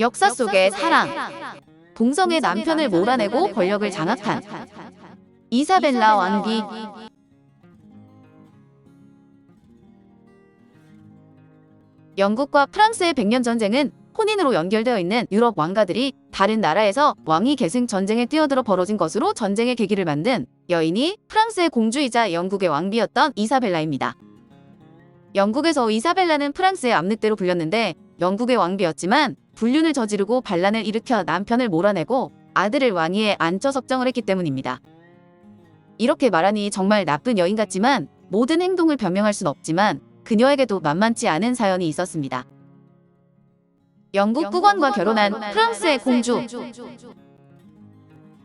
역사 속의 사랑. 동성의 남편을 몰아내고 권력을 장악한 이사벨라 왕비. 영국과 프랑스의 백년 전쟁은 혼인으로 연결되어 있는 유럽 왕가들이 다른 나라에서 왕위 계승 전쟁에 뛰어들어 벌어진 것으로 전쟁의 계기를 만든 여인이 프랑스의 공주이자 영국의 왕비였던 이사벨라입니다. 영국에서 이사벨라는 프랑스의 암늑대로 불렸는데 영국의 왕비였지만 불륜을 저지르고 반란을 일으켜 남편을 몰아내고 아들을 왕위에 앉혀 석정을 했기 때문입니다. 이렇게 말하니 정말 나쁜 여인 같지만 모든 행동을 변명할 순 없지만 그녀에게도 만만치 않은 사연이 있었습니다. 영국 국왕과 결혼한 프랑스의 공주.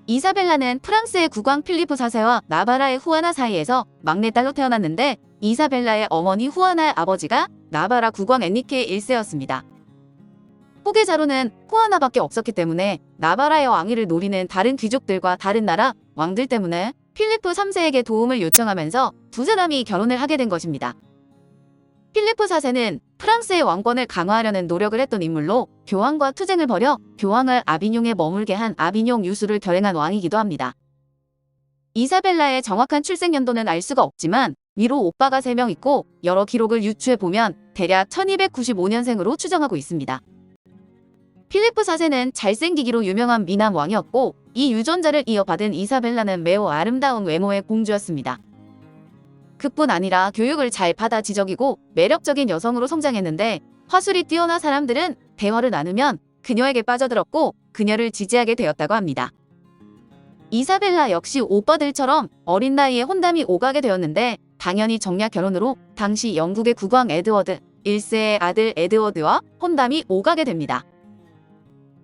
이사벨라는 프랑스의 국왕 필리프 4세와 나바라의 후아나 사이에서 막내딸로 태어났는데 이사벨라의 어머니 후아나의 아버지가 나바라 국왕 엔리케 1세였습니다. 후계자로는 후아나밖에 없었기 때문에 나바라의 왕위를 노리는 다른 귀족들과 다른 나라 왕들 때문에 필리프 3세에게 도움을 요청하면서 두 사람이 결혼을 하게 된 것입니다. 필리프 4세는 프랑스의 왕권을 강화하려는 노력을 했던 인물로 교황과 투쟁을 벌여 교황을 아비뇽에 머물게 한 아비뇽 유수를 결행한 왕이기도 합니다. 이사벨라의 정확한 출생 연도는 알 수가 없지만 위로 오빠가 3명 있고 여러 기록을 유추해보면 대략 1295년생으로 추정하고 있습니다. 필리프 4세는 잘생기기로 유명한 미남 왕이었고 이 유전자를 이어받은 이사벨라는 매우 아름다운 외모의 공주였습니다. 그뿐 아니라 교육을 잘 받아 지적이고 매력적인 여성으로 성장했는데 화술이 뛰어난 사람들은 대화를 나누면 그녀에게 빠져들었고 그녀를 지지하게 되었다고 합니다. 이사벨라 역시 오빠들처럼 어린 나이에 혼담이 오가게 되었는데 당연히 정략 결혼으로 당시 영국의 국왕 에드워드 1세의 아들 에드워드와 혼담이 오가게 됩니다.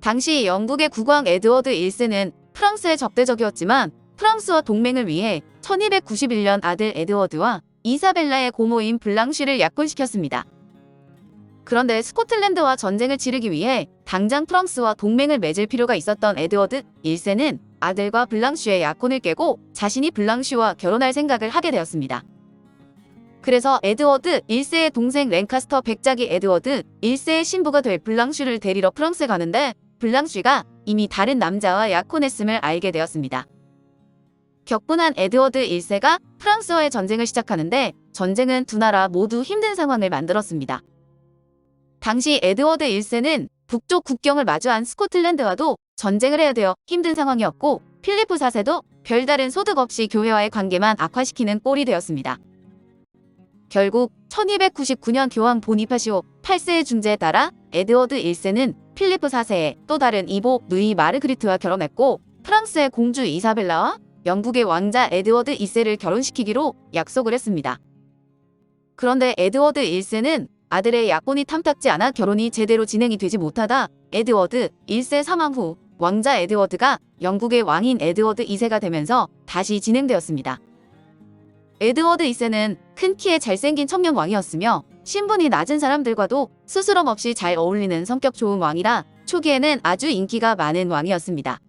당시 영국의 국왕 에드워드 1세는 프랑스의 적대적이었지만 프랑스와 동맹을 위해 1291년 아들 에드워드와 이사벨라의 고모인 블랑쉬를 약혼시켰습니다. 그런데 스코틀랜드와 전쟁을 치르기 위해 당장 프랑스와 동맹을 맺을 필요가 있었던 에드워드 1세는 아들과 블랑쉬의 약혼을 깨고 자신이 블랑쉬와 결혼할 생각을 하게 되었습니다. 그래서 에드워드 1세의 동생 랭카스터 백작이 에드워드 1세의 신부가 될 블랑쉬를 데리러 프랑스에 가는데 블랑쉬가 이미 다른 남자와 약혼했음을 알게 되었습니다. 격분한 에드워드 1세가 프랑스와의 전쟁을 시작하는데 전쟁은 두 나라 모두 힘든 상황을 만들었습니다. 당시 에드워드 1세는 북쪽 국경을 마주한 스코틀랜드와도 전쟁을 해야 되어 힘든 상황이었고 필리프 4세도 별다른 소득 없이 교회와의 관계만 악화시키는 꼴이 되었습니다. 결국 1299년 교황 보니파시오 8세의 중재에 따라 에드워드 1세는 필리프 4세의 또 다른 이보 루이 마르그리트와 결혼했고 프랑스의 공주 이사벨라와 영국의 왕자 에드워드 2세를 결혼시키기로 약속을 했습니다. 그런데 에드워드 1세는 아들의 약혼이 탐탁지 않아 결혼이 제대로 진행이 되지 못하다 에드워드 1세 사망 후 왕자 에드워드가 영국의 왕인 에드워드 2세가 되면서 다시 진행되었습니다. 에드워드 2세는 큰 키에 잘생긴 청년 왕이었으며 신분이 낮은 사람들과도 스스럼 없이 잘 어울리는 성격 좋은 왕이라 초기에는 아주 인기가 많은 왕이었습니다.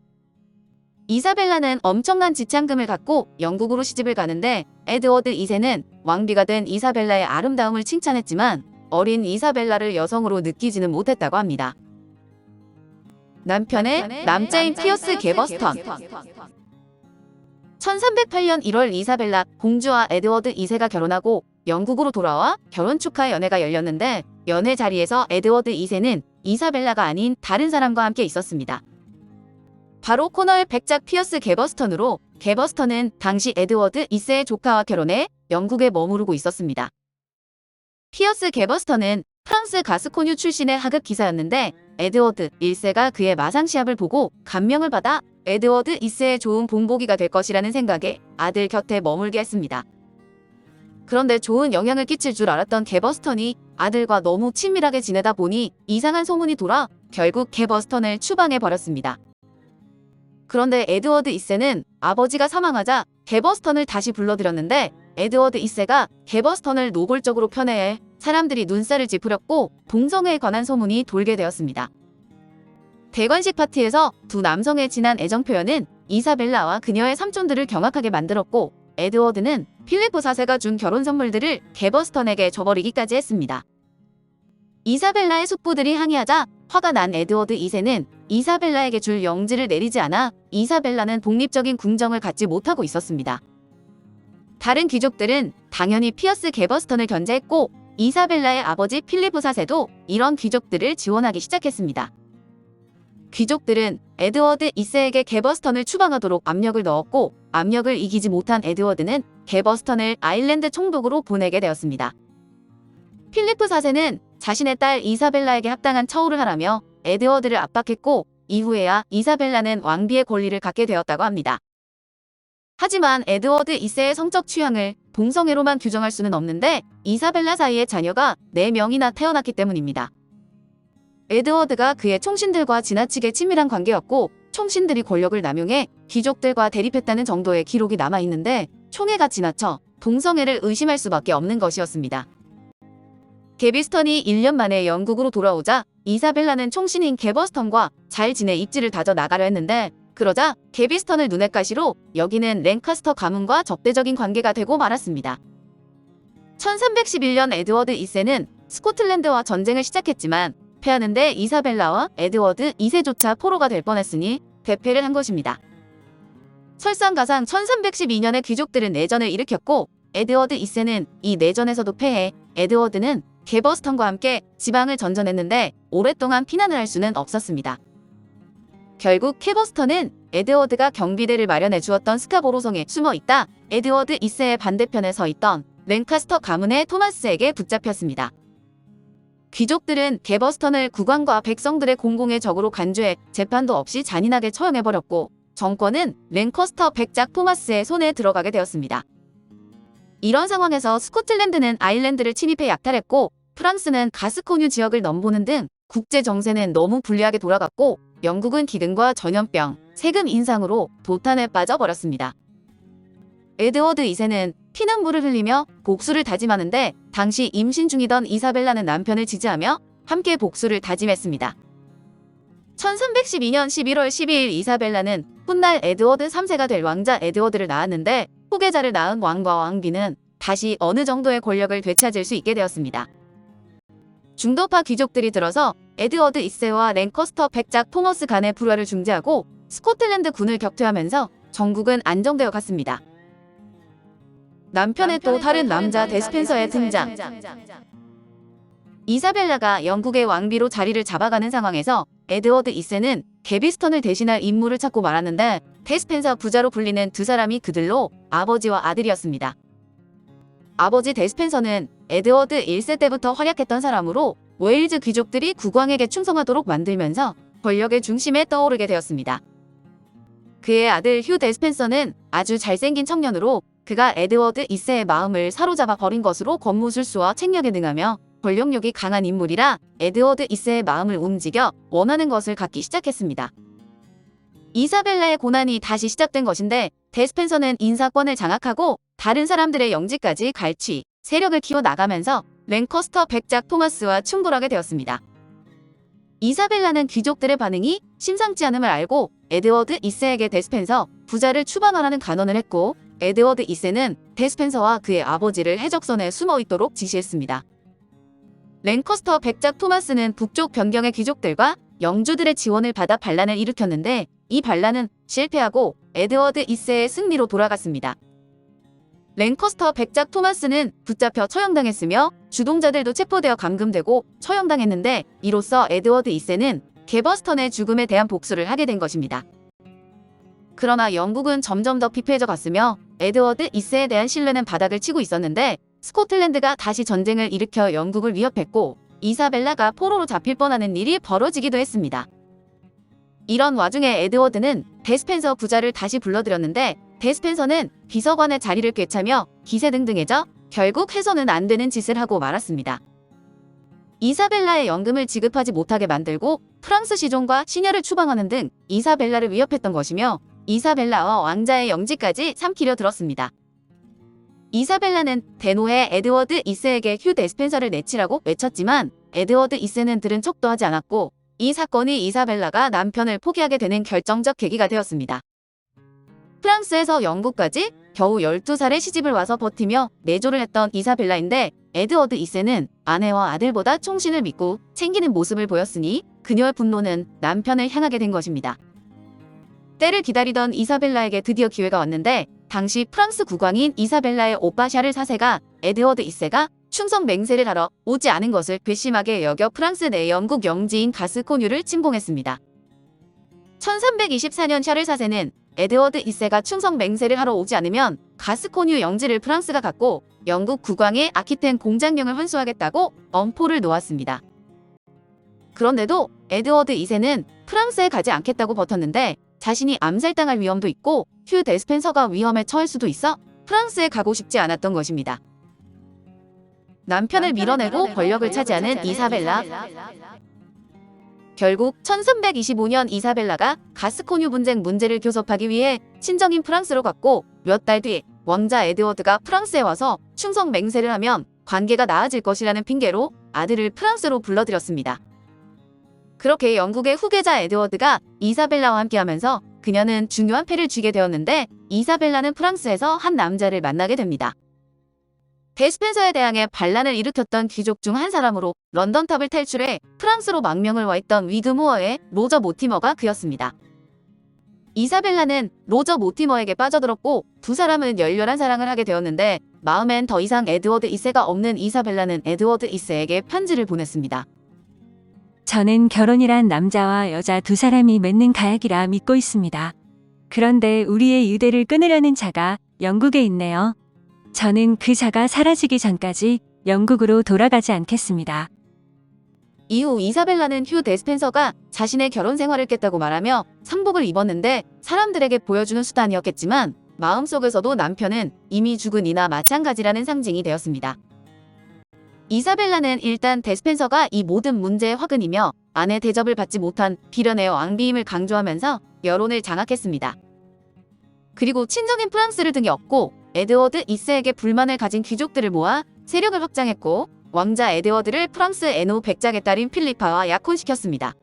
이사벨라는 엄청난 지참금을 갖고 영국으로 시집을 가는데 에드워드 2세는 왕비가 된 이사벨라의 아름다움을 칭찬했지만 어린 이사벨라를 여성으로 느끼지는 못했다고 합니다. 남편의 남자인 피어스 게버스턴. 1308년 1월 이사벨라 공주와 에드워드 2세가 결혼하고 영국으로 돌아와 결혼 축하 연회가 열렸는데 연회 자리에서 에드워드 2세는 이사벨라가 아닌 다른 사람과 함께 있었습니다. 바로 코널 백작 피어스 게버스턴으로 게버스턴은 당시 에드워드 2세의 조카와 결혼해 영국에 머무르고 있었습니다. 피어스 게버스턴은 프랑스 가스코뉴 출신의 하급 기사였는데 에드워드 1세가 그의 마상 시합을 보고 감명을 받아 에드워드 2세의 좋은 본보기가 될 것이라는 생각에 아들 곁에 머물게 했습니다. 그런데 좋은 영향을 끼칠 줄 알았던 게버스턴이 아들과 너무 친밀하게 지내다 보니 이상한 소문이 돌아 결국 게버스턴을 추방해 버렸습니다. 그런데 에드워드 2세는 아버지가 사망하자 게버스턴을 다시 불러들였는데 에드워드 2세가 게버스턴을 노골적으로 편애해 사람들이 눈살을 찌푸렸고 동성애에 관한 소문이 돌게 되었습니다. 대관식 파티에서 두 남성의 진한 애정 표현은 이사벨라와 그녀의 삼촌들을 경악하게 만들었고 에드워드는 필리프 4세가 준 결혼 선물들을 게버스턴에게 줘버리기까지 했습니다. 이사벨라의 숙부들이 항의하자 화가 난 에드워드 2세는 이사벨라에게 줄 영지를 내리지 않아 이사벨라는 독립적인 궁정을 갖지 못하고 있었습니다. 다른 귀족들은 당연히 피어스 게버스턴을 견제했고 이사벨라의 아버지 필리프 4세도 이런 귀족들을 지원하기 시작했습니다. 귀족들은 에드워드 2세에게 게버스턴을 추방하도록 압력을 넣었고 압력을 이기지 못한 에드워드는 게버스턴을 아일랜드 총독으로 보내게 되었습니다. 필리프 4세는 자신의 딸 이사벨라에게 합당한 처우를 하라며 에드워드를 압박했고 이후에야 이사벨라는 왕비의 권리를 갖게 되었다고 합니다. 하지만 에드워드 2세의 성적 취향을 동성애로만 규정할 수는 없는데 이사벨라 사이에 자녀가 4명이나 태어났기 때문입니다. 에드워드가 그의 총신들과 지나치게 친밀한 관계였고 총신들이 권력을 남용해 귀족들과 대립했다는 정도의 기록이 남아있는데 총애가 지나쳐 동성애를 의심할 수밖에 없는 것이었습니다. 게비스턴이 1년 만에 영국으로 돌아오자 이사벨라는 총신인 게버스턴과 잘 지내 입지를 다져 나가려 했는데 그러자 게비스턴을 눈엣 가시로 여기는 랭카스터 가문과 적대적인 관계가 되고 말았습니다. 1311년 에드워드 2세는 스코틀랜드와 전쟁을 시작했지만 패하는데 이사벨라와 에드워드 2세조차 포로가 될 뻔했으니 대패를 한 것입니다. 설상가상 1312년에 귀족들은 내전을 일으켰고 에드워드 2세는 이 내전에서도 패해 에드워드는 게버스턴과 함께 지방을 전전했는데 오랫동안 피난을 할 수는 없었습니다. 결국 게버스턴은 에드워드가 경비대를 마련해 주었던 스카보로성에 숨어있다 에드워드 2세의 반대편에 서 있던 랭카스터 가문의 토마스에게 붙잡혔습니다. 귀족들은 게버스턴을 국왕과 백성들의 공공의 적으로 간주해 재판도 없이 잔인하게 처형해버렸고 정권은 랭커스터 백작 토마스의 손에 들어가게 되었습니다. 이런 상황에서 스코틀랜드는 아일랜드를 침입해 약탈했고 프랑스는 가스코뉴 지역을 넘보는 등 국제 정세는 너무 불리하게 돌아갔고 영국은 기근과 전염병, 세금 인상으로 도탄에 빠져버렸습니다. 에드워드 2세는 피눈물을 흘리며 복수를 다짐하는데 당시 임신 중이던 이사벨라는 남편을 지지하며 함께 복수를 다짐했습니다. 1312년 11월 12일 이사벨라는 훗날 에드워드 3세가 될 왕자 에드워드를 낳았는데 후계자를 낳은 왕과 왕비는 다시 어느 정도의 권력을 되찾을 수 있게 되었습니다. 중도파 귀족들이 들어서 에드워드 2세와 랭커스터 백작 토머스 간의 불화를 중재하고 스코틀랜드 군을 격퇴하면서 전국은 안정되어 갔습니다. 남편의 또 다른 남자 데스펜서의 등장. 이사벨라가 영국의 왕비로 자리를 잡아가는 상황에서 에드워드 2세는 게비스턴을 대신할 인물을 찾고 말았는데 데스펜서 부자로 불리는 두 사람이 그들로 아버지와 아들이었습니다. 아버지 데스펜서는 에드워드 1세 때부터 활약했던 사람으로 웨일즈 귀족들이 국왕에게 충성하도록 만들면서 권력의 중심에 떠오르게 되었습니다. 그의 아들 휴 데스펜서는 아주 잘생긴 청년으로 그가 에드워드 2세의 마음을 사로잡아 버린 것으로 권무술수와 책략에 능하며 권력욕이 강한 인물이라 에드워드 2세의 마음을 움직여 원하는 것을 갖기 시작했습니다. 이사벨라의 고난이 다시 시작된 것인데 데스펜서는 인사권을 장악하고 다른 사람들의 영지까지 갈취, 세력을 키워나가면서 랭커스터 백작 토마스와 충돌하게 되었습니다. 이사벨라는 귀족들의 반응이 심상치 않음을 알고 에드워드 2세에게 데스펜서 부자를 추방하라는 간언을 했고 에드워드 2세는 데스펜서와 그의 아버지를 해적선에 숨어 있도록 지시했습니다. 랭커스터 백작 토마스는 북쪽 변경의 귀족들과 영주들의 지원을 받아 반란을 일으켰는데 이 반란은 실패하고 에드워드 2세의 승리로 돌아갔습니다. 랭커스터 백작 토마스는 붙잡혀 처형당했으며 주동자들도 체포되어 감금되고 처형당했는데 이로써 에드워드 2세는 게버스턴의 죽음에 대한 복수를 하게 된 것입니다. 그러나 영국은 점점 더 피폐해져 갔으며 에드워드 2세에 대한 신뢰는 바닥을 치고 있었는데 스코틀랜드가 다시 전쟁을 일으켜 영국을 위협했고 이사벨라가 포로로 잡힐 뻔하는 일이 벌어지기도 했습니다. 이런 와중에 에드워드는 데스펜서 부자를 다시 불러들였는데 데스펜서는 비서관의 자리를 꿰차며 기세등등해져 결국 해서는 안 되는 짓을 하고 말았습니다. 이사벨라의 연금을 지급하지 못하게 만들고 프랑스 시종과 시녀를 추방하는 등 이사벨라를 위협했던 것이며 이사벨라와 왕자의 영지까지 삼키려 들었습니다. 이사벨라는 대노해 에드워드 2세에게 휴 데스펜서를 내치라고 외쳤지만 에드워드 2세는 들은 척도 하지 않았고 이 사건이 이사벨라가 남편을 포기하게 되는 결정적 계기가 되었습니다. 프랑스에서 영국까지 겨우 12살에 시집을 와서 버티며 내조를 했던 이사벨라인데 에드워드 2세는 아내와 아들보다 총신을 믿고 챙기는 모습을 보였으니 그녀의 분노는 남편을 향하게 된 것입니다. 때를 기다리던 이사벨라에게 드디어 기회가 왔는데 당시 프랑스 국왕인 이사벨라의 오빠 샤를 4세가 에드워드 2세가 충성 맹세를 하러 오지 않은 것을 괘씸하게 여겨 프랑스 내 영국 영지인 가스코뉴를 침공했습니다. 1324년 샤를 4세는 에드워드 2세가 충성 맹세를 하러 오지 않으면 가스코뉴 영지를 프랑스가 갖고 영국 국왕의 아키텐 공장령을 환수하겠다고 엄포를 놓았습니다. 그런데도 에드워드 2세는 프랑스에 가지 않겠다고 버텼는데 자신이 암살당할 위험도 있고 휴 데스펜서가 위험에 처할 수도 있어 프랑스에 가고 싶지 않았던 것입니다. 남편을 밀어내고 권력을 차지하는 이사벨라. 결국 1325년 이사벨라가 가스코뉴 분쟁 문제를 교섭하기 위해 친정인 프랑스로 갔고 몇 달 뒤 왕자 에드워드가 프랑스에 와서 충성 맹세를 하면 관계가 나아질 것이라는 핑계로 아들을 프랑스로 불러들였습니다. 그렇게 영국의 후계자 에드워드가 이사벨라와 함께하면서 그녀는 중요한 패를 쥐게 되었는데 이사벨라는 프랑스에서 한 남자를 만나게 됩니다. 데스펜서에 대항해 반란을 일으켰던 귀족 중 한 사람으로 런던탑을 탈출해 프랑스로 망명을 와 있던 위드무어의 로저 모티머가 그였습니다. 이사벨라는 로저 모티머에게 빠져들었고 두 사람은 열렬한 사랑을 하게 되었는데 마음엔 더 이상 에드워드 2세가 없는 이사벨라는 에드워드 2세에게 편지를 보냈습니다. 저는 결혼이란 남자와 여자 두 사람이 맺는 가약이라 믿고 있습니다. 그런데 우리의 유대를 끊으려는 자가 영국에 있네요. 저는 그 자가 사라지기 전까지 영국으로 돌아가지 않겠습니다. 이후 이사벨라는 휴 데스펜서가 자신의 결혼 생활을 깼다고 말하며 상복을 입었는데 사람들에게 보여주는 수단이었겠지만 마음속에서도 남편은 이미 죽은 이나 마찬가지라는 상징이 되었습니다. 이사벨라는 일단 데스펜서가 이 모든 문제의 화근이며 아내 대접을 받지 못한 비련의 왕비임을 강조하면서 여론을 장악했습니다. 그리고 친정인 프랑스를 등에 업고 에드워드 2세에게 불만을 가진 귀족들을 모아 세력을 확장했고 왕자 에드워드를 프랑스 애노 백작의 딸인 필리파와 약혼시켰습니다.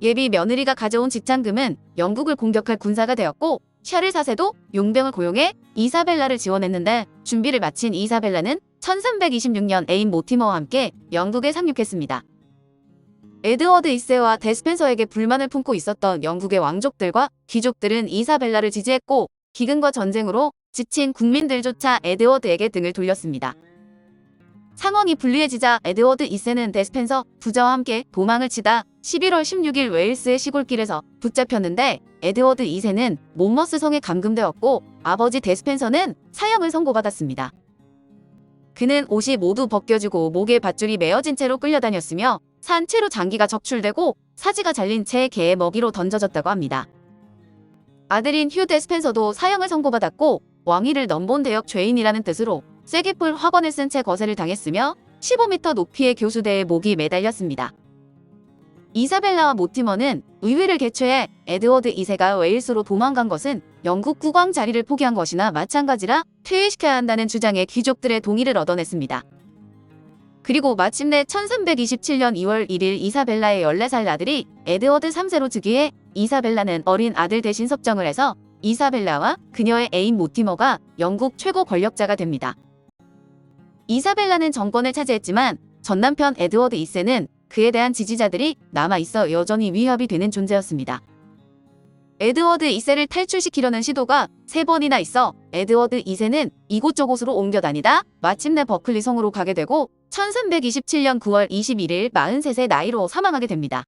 예비 며느리가 가져온 직장금은 영국을 공격할 군사가 되었고 샤를 4세도 용병을 고용해 이사벨라를 지원했는데 준비를 마친 이사벨라는 1326년 애인 모티머와 함께 영국에 상륙했습니다. 에드워드 2세와 데스펜서에게 불만을 품고 있었던 영국의 왕족들과 귀족들은 이사벨라를 지지했고 기근과 전쟁으로 지친 국민들조차 에드워드에게 등을 돌렸습니다. 상황이 불리해지자 에드워드 2세는 데스펜서 부자와 함께 도망을 치다 11월 16일 웨일스의 시골길에서 붙잡혔는데 에드워드 2세는 몬머스 성에 감금되었고 아버지 데스펜서는 사형을 선고받았습니다. 그는 옷이 모두 벗겨지고 목에 밧줄이 메어진 채로 끌려다녔으며 산채로 장기가 적출되고 사지가 잘린 채 개의 먹이로 던져졌다고 합니다. 아들인 휴 데스펜서도 사형을 선고받았고 왕위를 넘본 대역 죄인이라는 뜻으로 쐐기풀 화관을 쓴 채 거세를 당했으며 15m 높이의 교수대에 목이 매달렸습니다. 이사벨라와 모티머는 의회를 개최해 에드워드 2세가 웨일스로 도망간 것은 영국 국왕 자리를 포기한 것이나 마찬가지라 퇴위시켜야 한다는 주장에 귀족들의 동의를 얻어냈습니다. 그리고 마침내 1327년 2월 1일 이사벨라의 14살 아들이 에드워드 3세로 즉위해 이사벨라는 어린 아들 대신 섭정을 해서 이사벨라와 그녀의 애인 모티머가 영국 최고 권력자가 됩니다. 이사벨라는 정권을 차지했지만 전남편 에드워드 2세는 그에 대한 지지자들이 남아있어 여전히 위협이 되는 존재였습니다. 에드워드 2세를 탈출시키려는 시도가 3번이나 있어 에드워드 2세는 이곳저곳으로 옮겨 다니다 마침내 버클리 성으로 가게 되고 1327년 9월 21일 43세 나이로 사망하게 됩니다.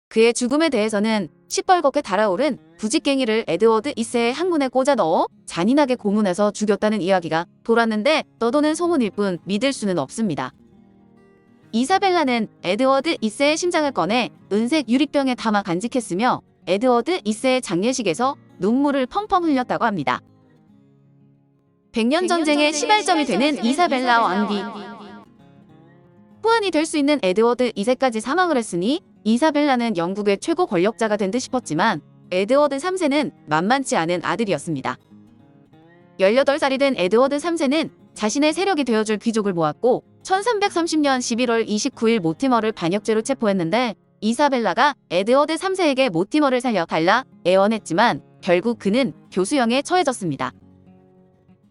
그의 죽음에 대해서는 시뻘겋게 달아오른 부직갱이를 에드워드 2세의 항문에 꽂아 넣어 잔인하게 고문해서 죽였다는 이야기가 돌았는데 떠도는 소문일 뿐 믿을 수는 없습니다. 이사벨라는 에드워드 2세의 심장을 꺼내 은색 유리병에 담아 간직했으며 에드워드 2세의 장례식에서 눈물을 펑펑 흘렸다고 합니다. 백년 전쟁의 시발점이 되는 이사벨라 왕비. 후환이 될 수 있는 에드워드 2세까지 사망을 했으니 이사벨라는 영국의 최고 권력자가 된 듯 싶었지만 에드워드 3세는 만만치 않은 아들이었습니다. 18살이 된 에드워드 3세는 자신의 세력이 되어줄 귀족을 모았고 1330년 11월 29일 모티머를 반역죄로 체포했는데 이사벨라가 에드워드 3세에게 모티머를 살려달라 애원했지만 결국 그는 교수형에 처해졌습니다.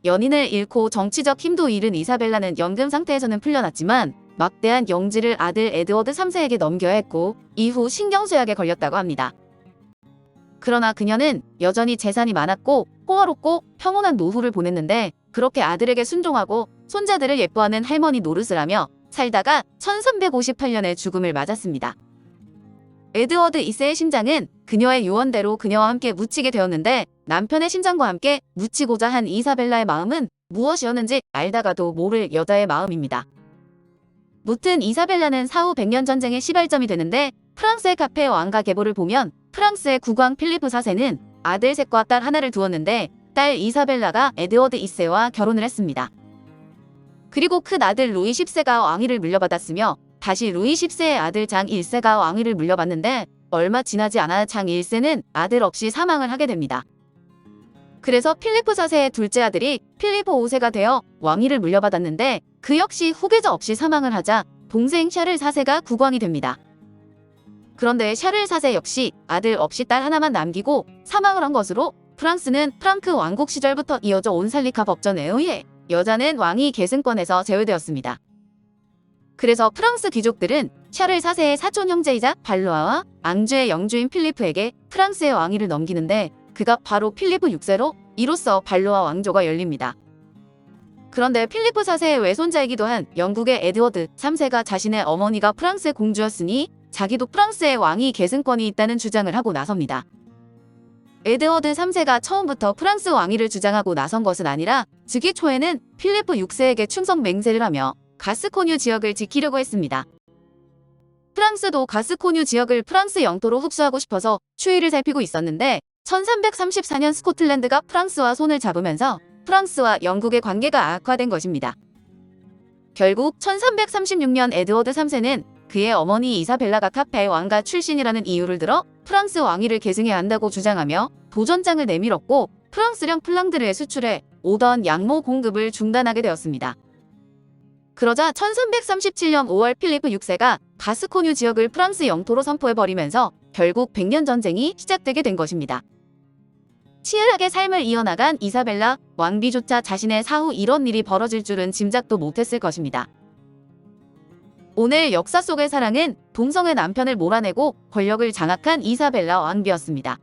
연인을 잃고 정치적 힘도 잃은 이사벨라는 연금 상태에서는 풀려났지만 막대한 영지를 아들 에드워드 3세에게 넘겨야 했고 이후 신경쇠약에 걸렸다고 합니다. 그러나 그녀는 여전히 재산이 많았고 호화롭고 평온한 노후를 보냈는데 그렇게 아들에게 순종하고 손자들을 예뻐하는 할머니 노릇을 하며 살다가 1358년에 죽음을 맞았습니다. 에드워드 2세의 심장은 그녀의 유언대로 그녀와 함께 묻히게 되었는데 남편의 심장과 함께 묻히고자 한 이사벨라의 마음은 무엇이었는지 알다가도 모를 여자의 마음입니다. 무튼 이사벨라는 사후 100년 전쟁의 시발점이 되는데 프랑스의 카페 왕가 계보를 보면 프랑스의 국왕 필리프 4세는 아들 셋과 딸 하나를 두었는데 딸 이사벨라가 에드워드 2세와 결혼을 했습니다. 그리고 큰 아들 루이 10세가 왕위를 물려받았으며 다시 루이 10세의 아들 장 1세가 왕위를 물려받는데 얼마 지나지 않아 장 1세는 아들 없이 사망을 하게 됩니다. 그래서 필리프 4세의 둘째 아들이 필리프 5세가 되어 왕위를 물려받았는데 그 역시 후계자 없이 사망을 하자 동생 샤를 4세가 국왕이 됩니다. 그런데 샤를 4세 역시 아들 없이 딸 하나만 남기고 사망을 한 것으로 프랑스는 프랑크 왕국 시절부터 이어져 온 살리카 법전에 의해 여자는 왕위 계승권에서 제외되었습니다. 그래서 프랑스 귀족들은 샤를 4세의 사촌 형제이자 발로아와 앙주의 영주인 필리프에게 프랑스의 왕위를 넘기는데 그가 바로 필리프 6세로 이로써 발로아 왕조가 열립니다. 그런데 필리프 4세의 외손자이기도 한 영국의 에드워드 3세가 자신의 어머니가 프랑스의 공주였으니 자기도 프랑스의 왕위 계승권이 있다는 주장을 하고 나섭니다. 에드워드 3세가 처음부터 프랑스 왕위를 주장하고 나선 것은 아니라 즉위 초에는 필리프 6세에게 충성 맹세를 하며 가스코뉴 지역을 지키려고 했습니다. 프랑스도 가스코뉴 지역을 프랑스 영토로 흡수하고 싶어서 추이를 살피고 있었는데 1334년 스코틀랜드가 프랑스와 손을 잡으면서 프랑스와 영국의 관계가 악화된 것입니다. 결국 1336년 에드워드 3세는 그의 어머니 이사벨라가 카페 왕가 출신이라는 이유를 들어 프랑스 왕위를 계승해야 한다고 주장하며 도전장을 내밀었고 프랑스령 플랑드르에 수출해 오던 양모 공급을 중단하게 되었습니다. 그러자 1337년 5월 필리프 6세가 가스코뉴 지역을 프랑스 영토로 선포해버리면서 결국 100년 전쟁이 시작되게 된 것입니다. 치열하게 삶을 이어나간 이사벨라 왕비조차 자신의 사후 이런 일이 벌어질 줄은 짐작도 못했을 것입니다. 오늘 역사 속의 사랑은 동성의 남편을 몰아내고 권력을 장악한 이사벨라 왕비였습니다.